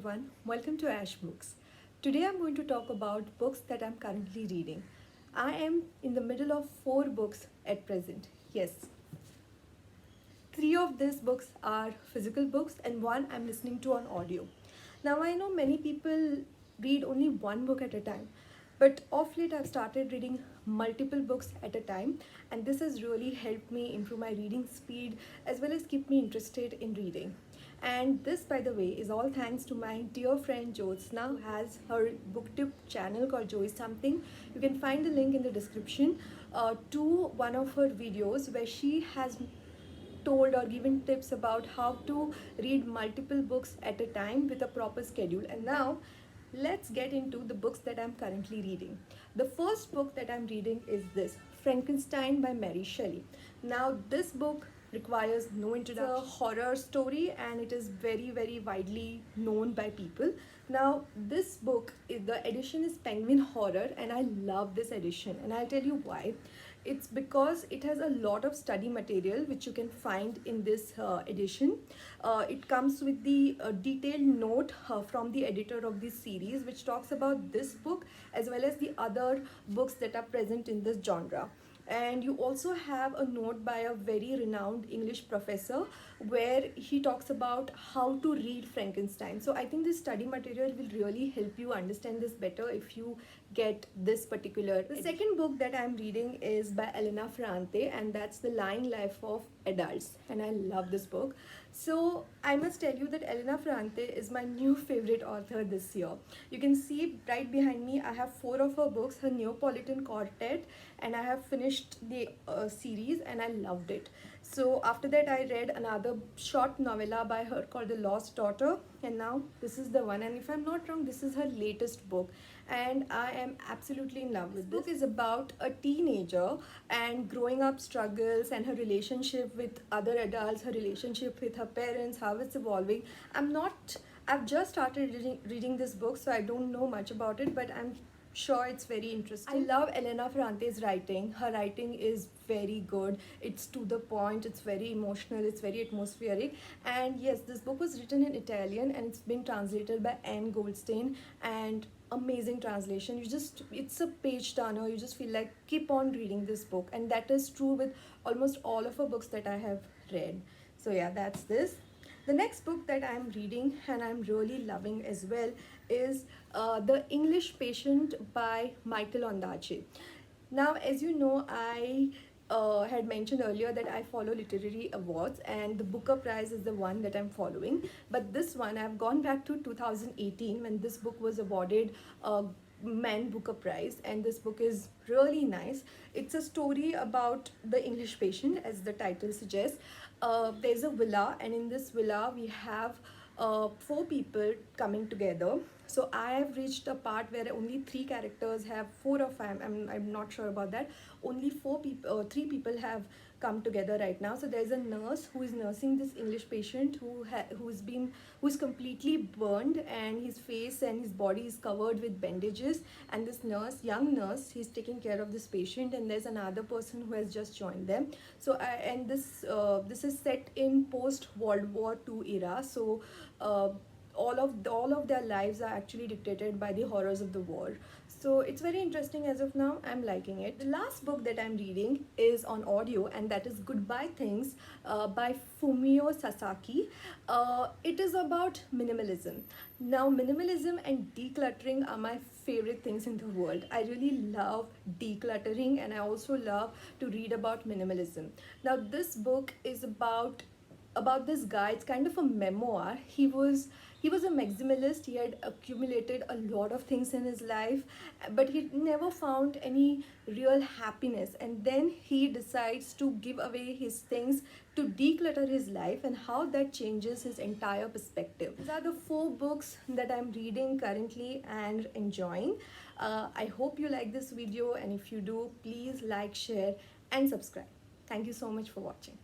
everyone, welcome to Ash Books. Today I'm going to talk about books that I'm currently reading. I am in the middle of 4 books at present. Yes, 3 of these books are physical books and one I'm listening to on audio. Now I know many people read only one book at a time, but of late I've started reading multiple books at a time, and this has really helped me improve my reading speed as well as keep me interested in reading. And this, by the way, is all thanks to my dear friend Jyotsna, who has her booktube channel called Joy Something. You can find the link in the description to one of her videos where she has told or given tips about how to read multiple books at a time with a proper schedule. And now let's get into the books that I'm currently reading. The first book that I'm reading is this, Frankenstein by Mary Shelley. Now this book requires no introduction. It's a horror story and it is very widely known by people. Now this book, the edition is Penguin Horror, and I love this edition, and I'll tell you why. It's because it has a lot of study material which you can find in this edition. It comes with the detailed note from the editor of this series, which talks about this book as well as the other books that are present in this genre. And you also have a note by a very renowned English professor where he talks about how to read Frankenstein. So I think this study material will really help you understand this better if you get this particular. The second book that I'm reading is by Elena Ferrante, and that's The Lying Life of Adults, and I love this book. So I must tell you that Elena Ferrante is my new favorite author this year. You can see right behind me I have 4 of her books, her Neapolitan Quartet, and I have finished the series and I loved it. So after that I read another short novella by her called The Lost Daughter, and now this is the one, and if I'm not wrong, this is her latest book, and I am absolutely in love with this. Book is about a teenager and growing up struggles and her relationship with other adults, her relationship with her parents, how it's evolving. I've just started reading this book, so I don't know much about it, but I'm sure it's very interesting. I love Elena Ferrante's writing. Her writing is very good. It's to the point, it's very emotional, it's very atmospheric. And yes, this book was written in Italian and it's been translated by Anne Goldstein, and amazing translation. It's a page turner. You just feel like keep on reading this book, and that is true with almost all of her books that I have read. So yeah, that's this. The next book that I'm reading and I'm really loving as well is The English Patient by Michael Ondaatje. Now, as you know, I had mentioned earlier that I follow literary awards, and the Booker Prize is the one that I'm following. But this one, I've gone back to 2018 when this book was awarded Man Booker Prize, and this book is really nice. It's a story about the English patient, as the title suggests. There's a villa, and in this villa we have 4 people coming together. So I have reached a part where only 3 characters have 4 or 5. I'm not sure about that. Only 3 people have come together right now. So there's a nurse who is nursing this English patient who's completely burned, and his face and his body is covered with bandages. And this young nurse, he's taking care of this patient, and there's another person who has just joined them. So this is set in post World War II era. So all of their lives are actually dictated by the horrors of the war. So it's very interesting as of now. I'm liking it. The last book that I'm reading is on audio, and that is Goodbye Things by Fumio Sasaki. It is about minimalism. Now, minimalism and decluttering are my favorite things in the world. I really love decluttering, and I also love to read about minimalism. Now, this book is about this guy. It's kind of a memoir. He was a maximalist. He had accumulated a lot of things in his life, but he never found any real happiness, and then he decides to give away his things to declutter his life, and how that changes his entire perspective. These are the 4 books that I'm reading currently and enjoying. I hope you like this video, and if you do, please like, share and subscribe. Thank you so much for watching.